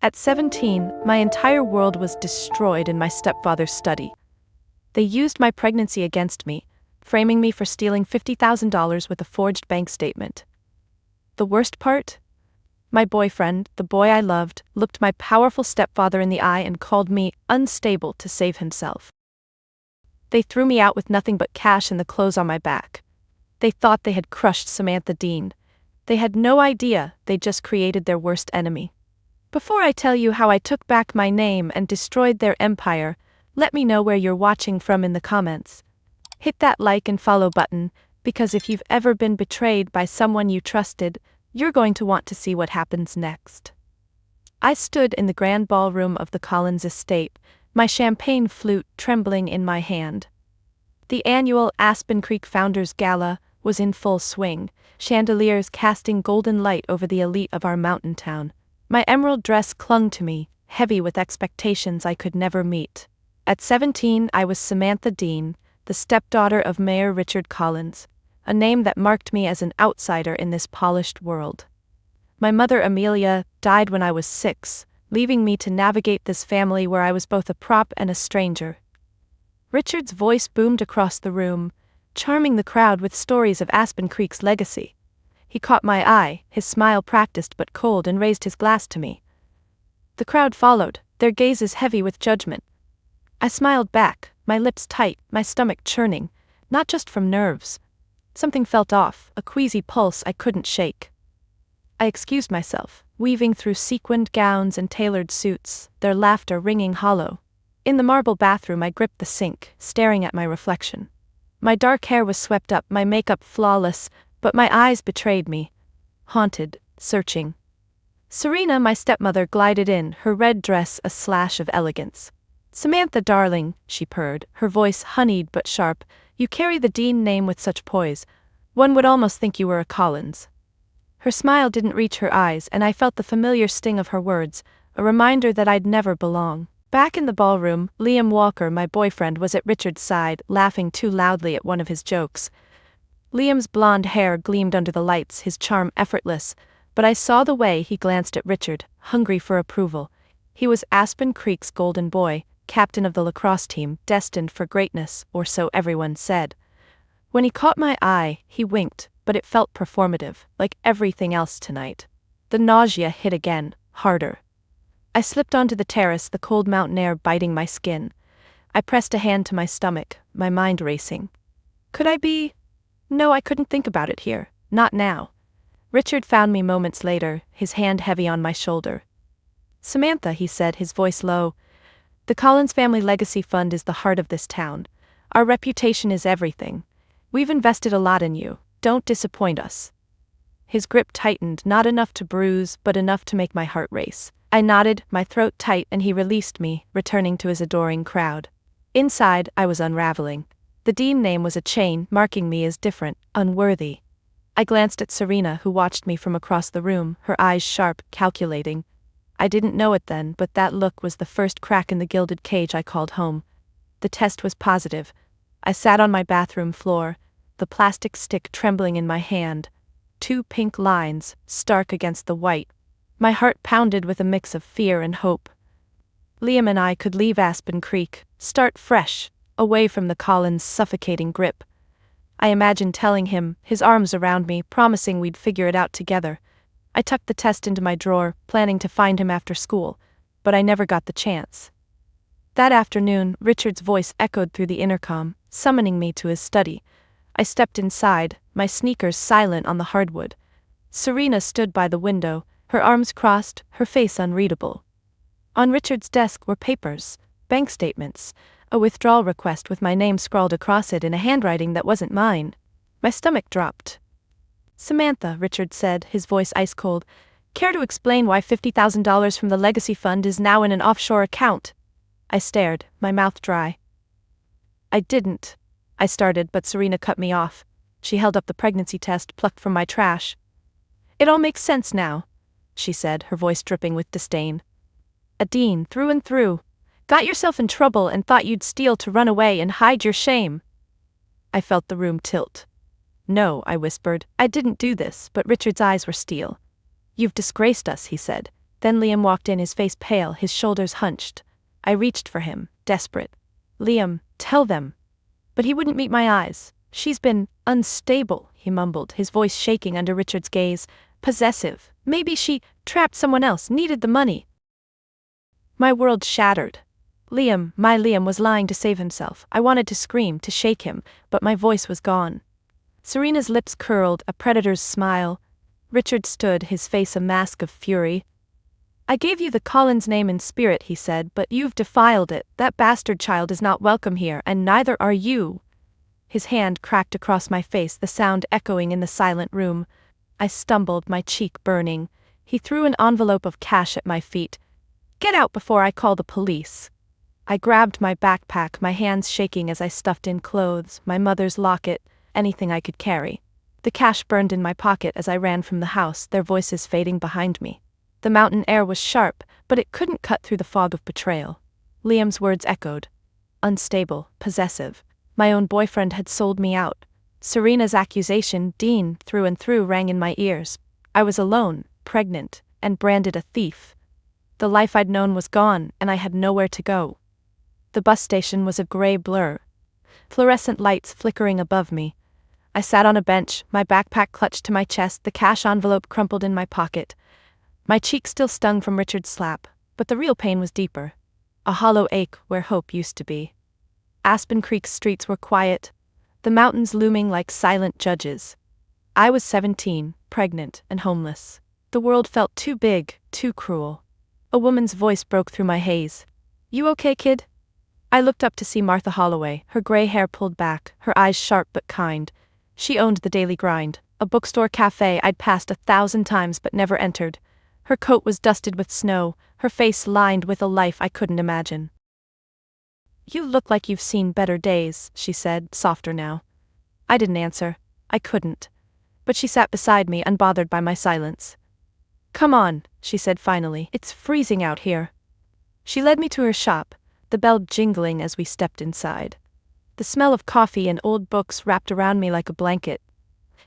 At 17, my entire world was destroyed in my stepfather's study. They used my pregnancy against me, framing me for stealing $50,000 with a forged bank statement. The worst part? My boyfriend, the boy I loved, looked my powerful stepfather in the eye and called me unstable to save himself. They threw me out with nothing but cash and the clothes on my back. They thought they had crushed Samantha Dean. They had no idea they just created their worst enemy. Before I tell you how I took back my name and destroyed their empire, let me know where you're watching from in the comments. Hit that like and follow button, because if you've ever been betrayed by someone you trusted, you're going to want to see what happens next. I stood in the grand ballroom of the Collins estate, my champagne flute trembling in my hand. The annual Aspen Creek Founders Gala was in full swing, chandeliers casting golden light over the elite of our mountain town. My emerald dress clung to me, heavy with expectations I could never meet. At 17, I was Samantha Dean, the stepdaughter of Mayor Richard Collins, a name that marked me as an outsider in this polished world. My mother, Amelia, died when I was 6, leaving me to navigate this family where I was both a prop and a stranger. Richard's voice boomed across the room, charming the crowd with stories of Aspen Creek's legacy. He caught my eye, his smile practiced but cold, and raised his glass to me. The crowd followed, their gazes heavy with judgment. I smiled back, my lips tight, my stomach churning, not just from nerves. Something felt off, a queasy pulse I couldn't shake. I excused myself, weaving through sequined gowns and tailored suits, their laughter ringing hollow. In the marble bathroom I gripped the sink, staring at my reflection. My dark hair was swept up, my makeup flawless, but my eyes betrayed me. Haunted, searching. Serena, my stepmother, glided in, her red dress a slash of elegance. "Samantha, darling," she purred, her voice honeyed but sharp, "you carry the Dean name with such poise. One would almost think you were a Collins." Her smile didn't reach her eyes, and I felt the familiar sting of her words, a reminder that I'd never belong. Back in the ballroom, Liam Walker, my boyfriend, was at Richard's side, laughing too loudly at one of his jokes. Liam's blonde hair gleamed under the lights, his charm effortless, but I saw the way he glanced at Richard, hungry for approval. He was Aspen Creek's golden boy, captain of the lacrosse team, destined for greatness, or so everyone said. When he caught my eye, he winked, but it felt performative, like everything else tonight. The nausea hit again, harder. I slipped onto the terrace, the cold mountain air biting my skin. I pressed a hand to my stomach, my mind racing. Could I be? No, I couldn't think about it here, not now. Richard found me moments later, his hand heavy on my shoulder. "Samantha," he said, his voice low, "the Collins Family Legacy Fund is the heart of this town. Our reputation is everything. We've invested a lot in you. Don't disappoint us." His grip tightened, not enough to bruise, but enough to make my heart race. I nodded, my throat tight, and he released me, returning to his adoring crowd. Inside, I was unraveling. The Dean name was a chain, marking me as different, unworthy. I glanced at Serena, who watched me from across the room, her eyes sharp, calculating. I didn't know it then, but that look was the first crack in the gilded cage I called home. The test was positive. I sat on my bathroom floor, the plastic stick trembling in my hand. 2 pink lines, stark against the white. My heart pounded with a mix of fear and hope. Liam and I could leave Aspen Creek, start fresh, away from the Collins' suffocating grip. I imagined telling him, his arms around me, promising we'd figure it out together. I tucked the test into my drawer, planning to find him after school, but I never got the chance. That afternoon, Richard's voice echoed through the intercom, summoning me to his study. I stepped inside, my sneakers silent on the hardwood. Serena stood by the window, her arms crossed, her face unreadable. On Richard's desk were papers, bank statements, a withdrawal request with my name scrawled across it in a handwriting that wasn't mine. My stomach dropped. "Samantha," Richard said, his voice ice-cold, "care to explain why $50,000 from the Legacy Fund is now in an offshore account?" I stared, my mouth dry. "I didn't," I started, but Serena cut me off. She held up the pregnancy test plucked from my trash. "It all makes sense now," she said, her voice dripping with disdain. "A Dean, through and through. Got yourself in trouble and thought you'd steal to run away and hide your shame." I felt the room tilt. "No," I whispered, "I didn't do this," but Richard's eyes were steel. "You've disgraced us," he said. Then Liam walked in, his face pale, his shoulders hunched. I reached for him, desperate. "Liam, tell them." But he wouldn't meet my eyes. "She's been unstable," he mumbled, his voice shaking under Richard's gaze. "Possessive. Maybe she trapped someone else, needed the money." My world shattered. My Liam was lying to save himself. I wanted to scream, to shake him, but my voice was gone. Serena's lips curled, a predator's smile. Richard stood, his face a mask of fury. "I gave you the Collins name in spirit," he said, "but you've defiled it. That bastard child is not welcome here, and neither are you." His hand cracked across my face, the sound echoing in the silent room. I stumbled, my cheek burning. He threw an envelope of cash at my feet. "Get out before I call the police." I grabbed my backpack, my hands shaking as I stuffed in clothes, my mother's locket, anything I could carry. The cash burned in my pocket as I ran from the house, their voices fading behind me. The mountain air was sharp, but it couldn't cut through the fog of betrayal. Liam's words echoed. Unstable, possessive. My own boyfriend had sold me out. Serena's accusation, Dean, through and through, rang in my ears. I was alone, pregnant, and branded a thief. The life I'd known was gone, and I had nowhere to go. The bus station was a gray blur. Fluorescent lights flickering above me. I sat on a bench, my backpack clutched to my chest, the cash envelope crumpled in my pocket. My cheek still stung from Richard's slap, but the real pain was deeper. A hollow ache where hope used to be. Aspen Creek's streets were quiet, the mountains looming like silent judges. I was 17, pregnant and homeless. The world felt too big, too cruel. A woman's voice broke through my haze. "You okay, kid?" I looked up to see Martha Holloway, her gray hair pulled back, her eyes sharp but kind. She owned the Daily Grind, a bookstore cafe I'd passed 1,000 times but never entered. Her coat was dusted with snow, her face lined with a life I couldn't imagine. "You look like you've seen better days," she said, softer now. I didn't answer. I couldn't. But she sat beside me, unbothered by my silence. "Come on," she said finally. "It's freezing out here." She led me to her shop, the bell jingling as we stepped inside. The smell of coffee and old books wrapped around me like a blanket.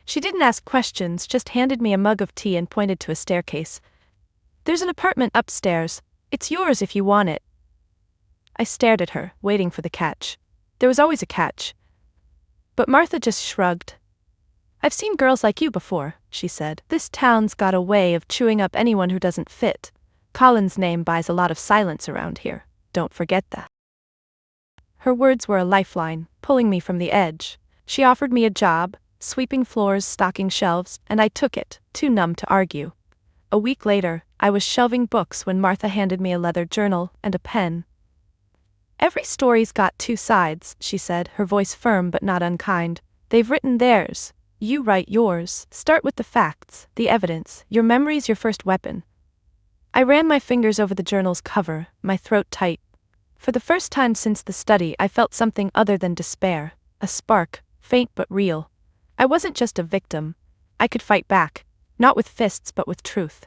She didn't ask questions, just handed me a mug of tea and pointed to a staircase. "There's an apartment upstairs. It's yours if you want it." I stared at her, waiting for the catch. There was always a catch. But Martha just shrugged. "I've seen girls like you before," she said. "This town's got a way of chewing up anyone who doesn't fit. Colin's name buys a lot of silence around here. Don't forget that." Her words were a lifeline, pulling me from the edge. She offered me a job, sweeping floors, stocking shelves, and I took it, too numb to argue. A week later, I was shelving books when Martha handed me a leather journal and a pen. "Every story's got two sides," she said, her voice firm but not unkind. "They've written theirs. You write yours. Start with the facts, the evidence. Your memory's your first weapon." I ran my fingers over the journal's cover, my throat tight. For the first time since the study, I felt something other than despair, a spark, faint but real. I wasn't just a victim. I could fight back, not with fists but with truth.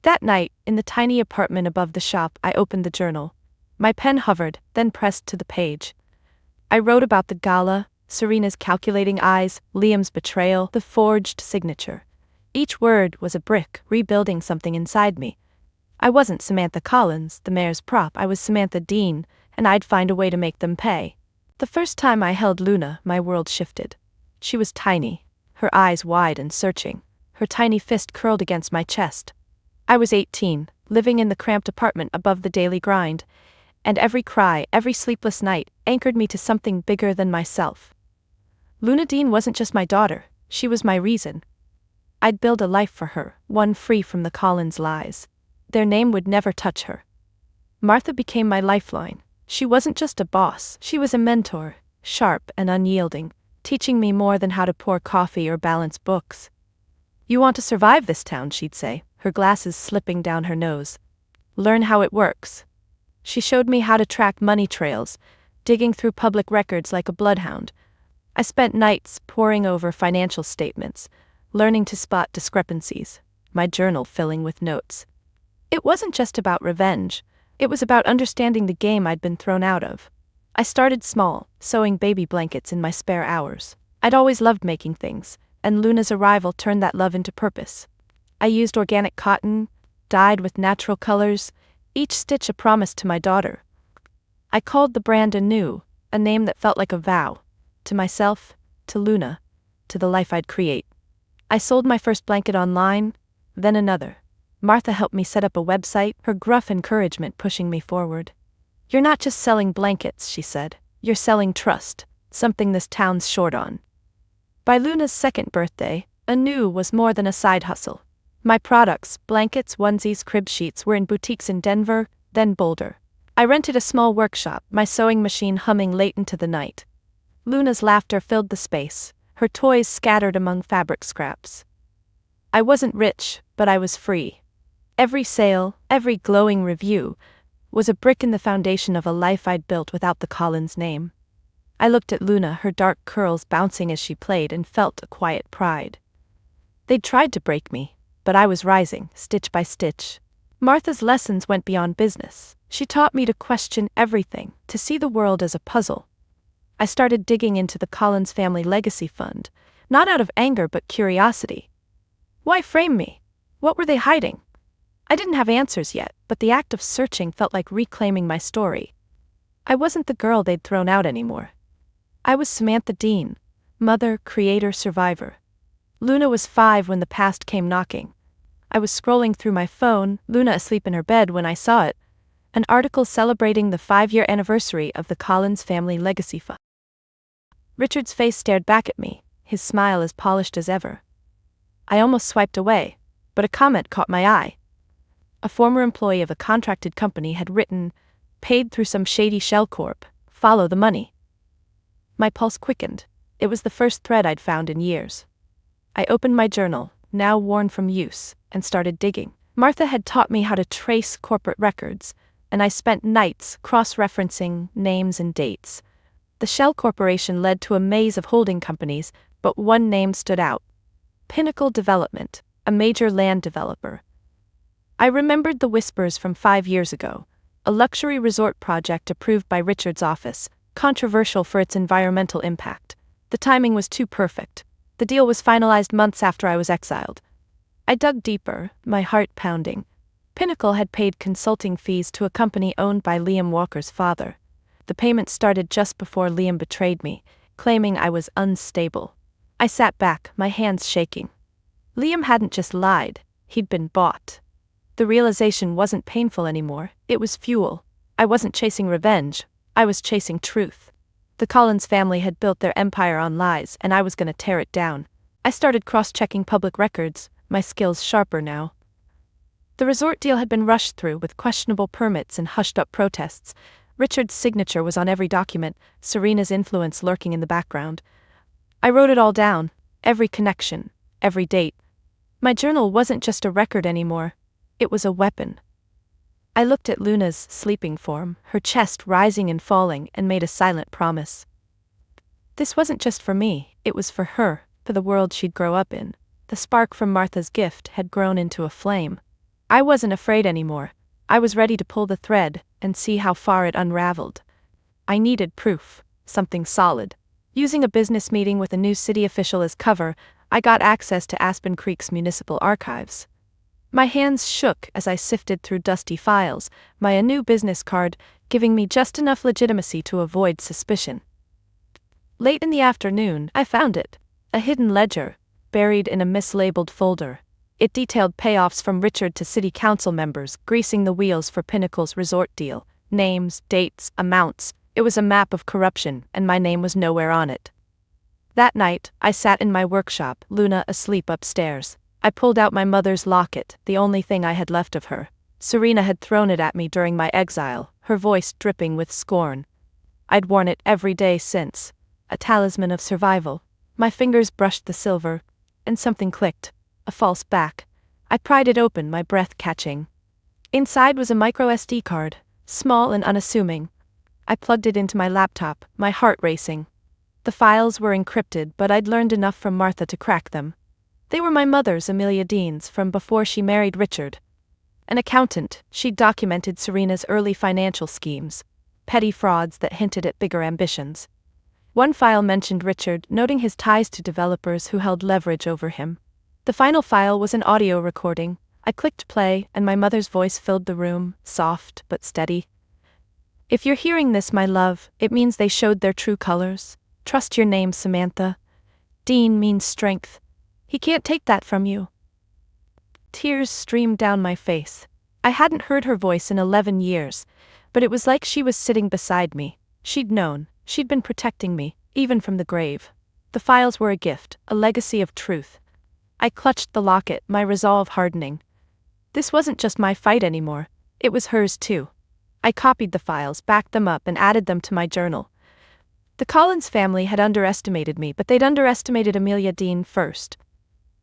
That night, in the tiny apartment above the shop, I opened the journal. My pen hovered, then pressed to the page. I wrote about the gala, Serena's calculating eyes, Liam's betrayal, the forged signature. Each word was a brick, rebuilding something inside me. I wasn't Samantha Collins, the mayor's prop, I was Samantha Dean, and I'd find a way to make them pay. The first time I held Luna, my world shifted. She was tiny, her eyes wide and searching, her tiny fist curled against my chest. I was 18, living in the cramped apartment above the Daily Grind, and every cry, every sleepless night, anchored me to something bigger than myself. Luna Dean wasn't just my daughter, she was my reason. I'd build a life for her, one free from the Collins lies. Their name would never touch her. Martha became my lifeline. She wasn't just a boss, she was a mentor, sharp and unyielding, teaching me more than how to pour coffee or balance books. "You want to survive this town," she'd say, her glasses slipping down her nose. "Learn how it works." She showed me how to track money trails, digging through public records like a bloodhound. I spent nights poring over financial statements, learning to spot discrepancies, my journal filling with notes. It wasn't just about revenge, it was about understanding the game I'd been thrown out of. I started small, sewing baby blankets in my spare hours. I'd always loved making things, and Luna's arrival turned that love into purpose. I used organic cotton, dyed with natural colors, each stitch a promise to my daughter. I called the brand anew, a name that felt like a vow. To myself, to Luna, to the life I'd create. I sold my first blanket online, then another. Martha helped me set up a website, her gruff encouragement pushing me forward. "You're not just selling blankets," she said. "You're selling trust, something this town's short on." By Luna's second birthday, anew was more than a side hustle. My products, blankets, onesies, crib sheets, were in boutiques in Denver, then Boulder. I rented a small workshop, my sewing machine humming late into the night. Luna's laughter filled the space, her toys scattered among fabric scraps. I wasn't rich, but I was free. Every sale, every glowing review, was a brick in the foundation of a life I'd built without the Collins name. I looked at Luna, her dark curls bouncing as she played, and felt a quiet pride. They'd tried to break me, but I was rising, stitch by stitch. Martha's lessons went beyond business. She taught me to question everything, to see the world as a puzzle. I started digging into the Collins family legacy fund, not out of anger but curiosity. Why frame me? What were they hiding? I didn't have answers yet, but the act of searching felt like reclaiming my story. I wasn't the girl they'd thrown out anymore. I was Samantha Dean, mother, creator, survivor. Luna was 5 when the past came knocking. I was scrolling through my phone, Luna asleep in her bed, when I saw it, an article celebrating the 5-year anniversary of the Collins family legacy fund. Richard's face stared back at me, his smile as polished as ever. I almost swiped away, but a comment caught my eye. A former employee of a contracted company had written, "Paid through some shady shell corp, follow the money." My pulse quickened. It was the first thread I'd found in years. I opened my journal, now worn from use, and started digging. Martha had taught me how to trace corporate records, and I spent nights cross-referencing names and dates. The Shell Corporation led to a maze of holding companies, but one name stood out. Pinnacle Development, a major land developer. I remembered the whispers from 5 years ago, a luxury resort project approved by Richard's office, controversial for its environmental impact. The timing was too perfect. The deal was finalized months after I was exiled. I dug deeper, my heart pounding. Pinnacle had paid consulting fees to a company owned by Liam Walker's father. The payment started just before Liam betrayed me, claiming I was unstable. I sat back, my hands shaking. Liam hadn't just lied, he'd been bought. The realization wasn't painful anymore, it was fuel. I wasn't chasing revenge, I was chasing truth. The Collins family had built their empire on lies, and I was going to tear it down. I started cross-checking public records, my skills sharper now. The resort deal had been rushed through with questionable permits and hushed-up protests. Richard's signature was on every document, Serena's influence lurking in the background. I wrote it all down, every connection, every date. My journal wasn't just a record anymore, it was a weapon. I looked at Luna's sleeping form, her chest rising and falling, and made a silent promise. This wasn't just for me, it was for her, for the world she'd grow up in. The spark from Martha's gift had grown into a flame. I wasn't afraid anymore. I was ready to pull the thread and see how far it unraveled. I needed proof, something solid. Using a business meeting with a new city official as cover, I got access to Aspen Creek's municipal archives. My hands shook as I sifted through dusty files, my new business card giving me just enough legitimacy to avoid suspicion. Late in the afternoon, I found it, a hidden ledger, buried in a mislabeled folder. It detailed payoffs from Richard to city council members, greasing the wheels for Pinnacle's resort deal. Names, dates, amounts. It was a map of corruption, and my name was nowhere on it. That night, I sat in my workshop, Luna asleep upstairs. I pulled out my mother's locket, the only thing I had left of her. Serena had thrown it at me during my exile, her voice dripping with scorn. I'd worn it every day since, a talisman of survival. My fingers brushed the silver, and something clicked. A false back. I pried it open, my breath catching. Inside was a micro SD card, small and unassuming. I plugged it into my laptop, my heart racing. The files were encrypted, but I'd learned enough from Martha to crack them. They were my mother's, Amelia Dean's, from before she married Richard. An accountant, she'd documented Serena's early financial schemes, petty frauds that hinted at bigger ambitions. One file mentioned Richard, noting his ties to developers who held leverage over him. The final file was an audio recording. I clicked play, and my mother's voice filled the room, soft but steady. If you're hearing this, my love, it means they showed their true colors. Trust your name, Samantha. Dean means strength. He can't take that from you. Tears streamed down my face. I hadn't heard her voice in 11 years, but it was like she was sitting beside me. She'd known, she'd been protecting me, even from the grave. The files were a gift, a legacy of truth. I clutched the locket, my resolve hardening. This wasn't just my fight anymore, it was hers too. I copied the files, backed them up, and added them to my journal. The Collins family had underestimated me, but they'd underestimated Amelia Dean first.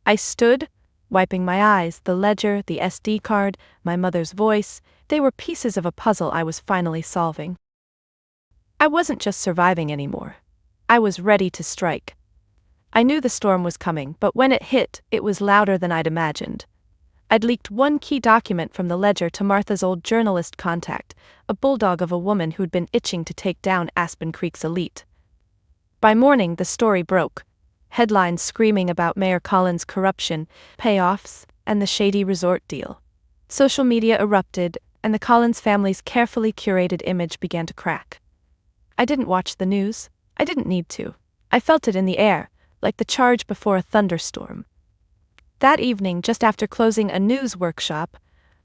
I stood, wiping my eyes, the ledger, the SD card, my mother's voice. They were pieces of a puzzle I was finally solving. I wasn't just surviving anymore. I was ready to strike. I knew the storm was coming, but when it hit, it was louder than I'd imagined. I'd leaked one key document from the ledger to Martha's old journalist contact, a bulldog of a woman who'd been itching to take down Aspen Creek's elite. By morning, the story broke. Headlines screaming about Mayor Collins' corruption, payoffs, and the shady resort deal. Social media erupted, and the Collins family's carefully curated image began to crack. I didn't watch the news. I didn't need to. I felt it in the air, like the charge before a thunderstorm. That evening, just after closing a news workshop,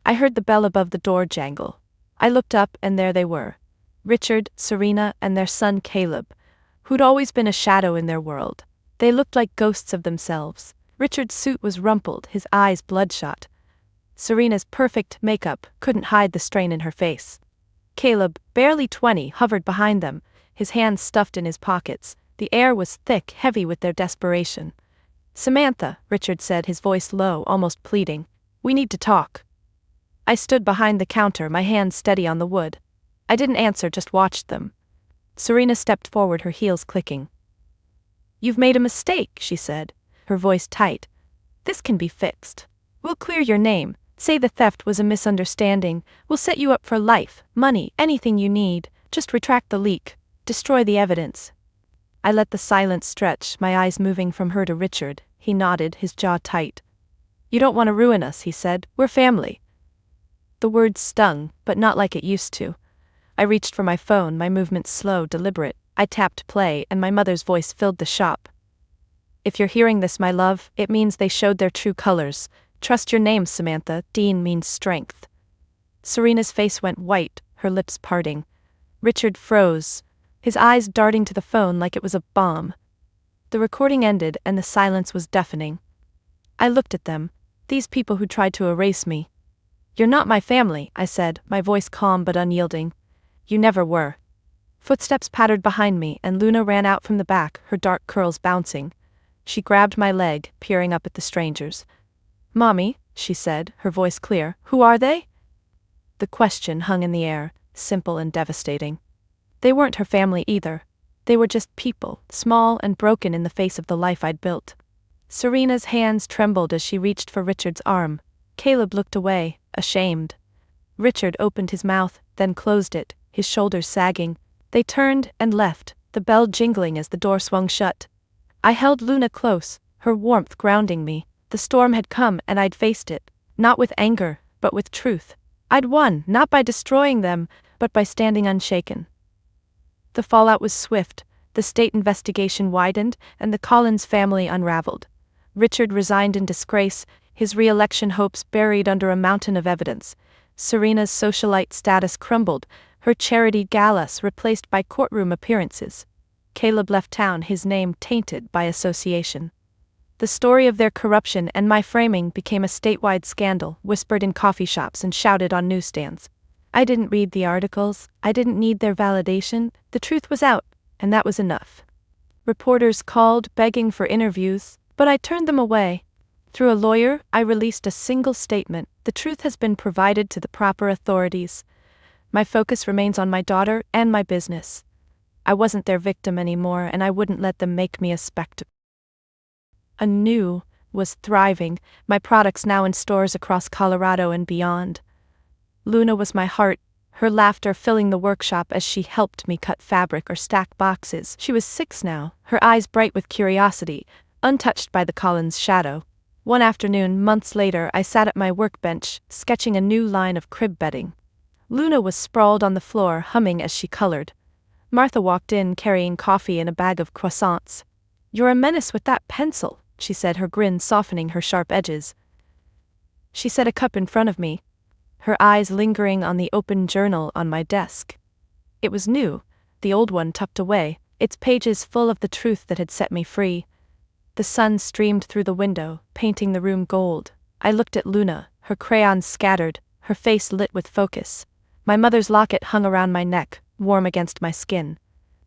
I heard the bell above the door jangle. I looked up, and there they were. Richard, Serena, and their son Caleb, who'd always been a shadow in their world. They looked like ghosts of themselves. Richard's suit was rumpled, his eyes bloodshot. Serena's perfect makeup couldn't hide the strain in her face. Caleb, barely 20, hovered behind them, his hands stuffed in his pockets. The air was thick, heavy with their desperation. "Samantha," Richard said, his voice low, almost pleading. "We need to talk." I stood behind the counter, my hands steady on the wood. I didn't answer, just watched them. Serena stepped forward, her heels clicking. "You've made a mistake," she said, her voice tight. "This can be fixed. We'll clear your name, say the theft was a misunderstanding, we'll set you up for life, money, anything you need, just retract the leak, destroy the evidence." I let the silence stretch, my eyes moving from her to Richard. He nodded, his jaw tight. "You don't want to ruin us," he said. "We're family." The words stung, but not like it used to. I reached for my phone, my movements slow, deliberate. I tapped play, and my mother's voice filled the shop. "If you're hearing this, my love, it means they showed their true colors. Trust your name, Samantha. Dean means strength." Serena's face went white, her lips parting. Richard froze, his eyes darting to the phone like it was a bomb. The recording ended, and the silence was deafening. I looked at them, these people who tried to erase me. "You're not my family," I said, my voice calm but unyielding. "You never were." Footsteps pattered behind me, and Luna ran out from the back, her dark curls bouncing. She grabbed my leg, peering up at the strangers. "Mommy," she said, her voice clear, "who are they?" The question hung in the air, simple and devastating. They weren't her family either. They were just people, small and broken in the face of the life I'd built. Serena's hands trembled as she reached for Richard's arm. Caleb looked away, ashamed. Richard opened his mouth, then closed it, his shoulders sagging. They turned and left, the bell jingling as the door swung shut. I held Luna close, her warmth grounding me. The storm had come, and I'd faced it, not with anger, but with truth. I'd won, not by destroying them, but by standing unshaken. The fallout was swift. The state investigation widened, and the Collins family unraveled. Richard resigned in disgrace, his re-election hopes buried under a mountain of evidence. Serena's socialite status crumbled, her charity galas replaced by courtroom appearances. Caleb left town, his name tainted by association. The story of their corruption and my framing became a statewide scandal, whispered in coffee shops and shouted on newsstands. I didn't read the articles, I didn't need their validation, the truth was out, and that was enough. Reporters called, begging for interviews, but I turned them away. Through a lawyer, I released a single statement: the truth has been provided to the proper authorities. My focus remains on my daughter and my business. I wasn't their victim anymore, and I wouldn't let them make me a spectacle. Anew was thriving, my products now in stores across Colorado and beyond. Luna was my heart, her laughter filling the workshop as she helped me cut fabric or stack boxes. She was 6 now, her eyes bright with curiosity, untouched by the Collins shadow. One afternoon, months later, I sat at my workbench, sketching a new line of crib bedding. Luna was sprawled on the floor, humming as she colored. Martha walked in, carrying coffee and a bag of croissants. "You're a menace with that pencil," she said, her grin softening her sharp edges. She set a cup in front of me, her eyes lingering on the open journal on my desk. It was new, the old one tucked away, its pages full of the truth that had set me free. The sun streamed through the window, painting the room gold. I looked at Luna, her crayons scattered, her face lit with focus. My mother's locket hung around my neck, warm against my skin.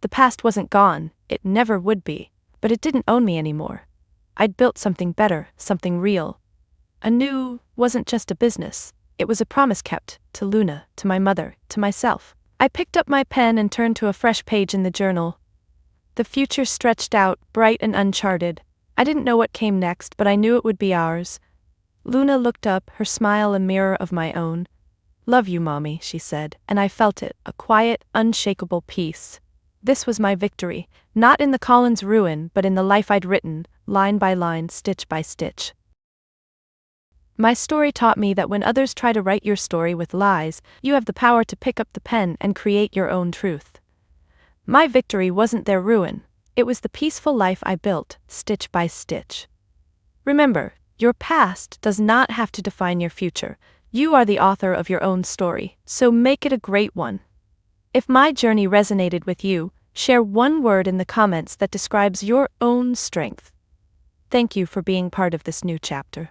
The past wasn't gone, it never would be, but it didn't own me anymore. I'd built something better, something real. Anew wasn't just a business, it was a promise kept, to Luna, to my mother, to myself. I picked up my pen and turned to a fresh page in the journal. The future stretched out, bright and uncharted. I didn't know what came next, but I knew it would be ours. Luna looked up, her smile a mirror of my own. "Love you, Mommy," she said, and I felt it, a quiet, unshakable peace. This was my victory, not in the Collins ruin, but in the life I'd written, line by line, stitch by stitch. My story taught me that when others try to write your story with lies, you have the power to pick up the pen and create your own truth. My victory wasn't their ruin, it was the peaceful life I built, stitch by stitch. Remember, your past does not have to define your future. You are the author of your own story, so make it a great one. If my journey resonated with you, share one word in the comments that describes your own strength. Thank you for being part of this new chapter.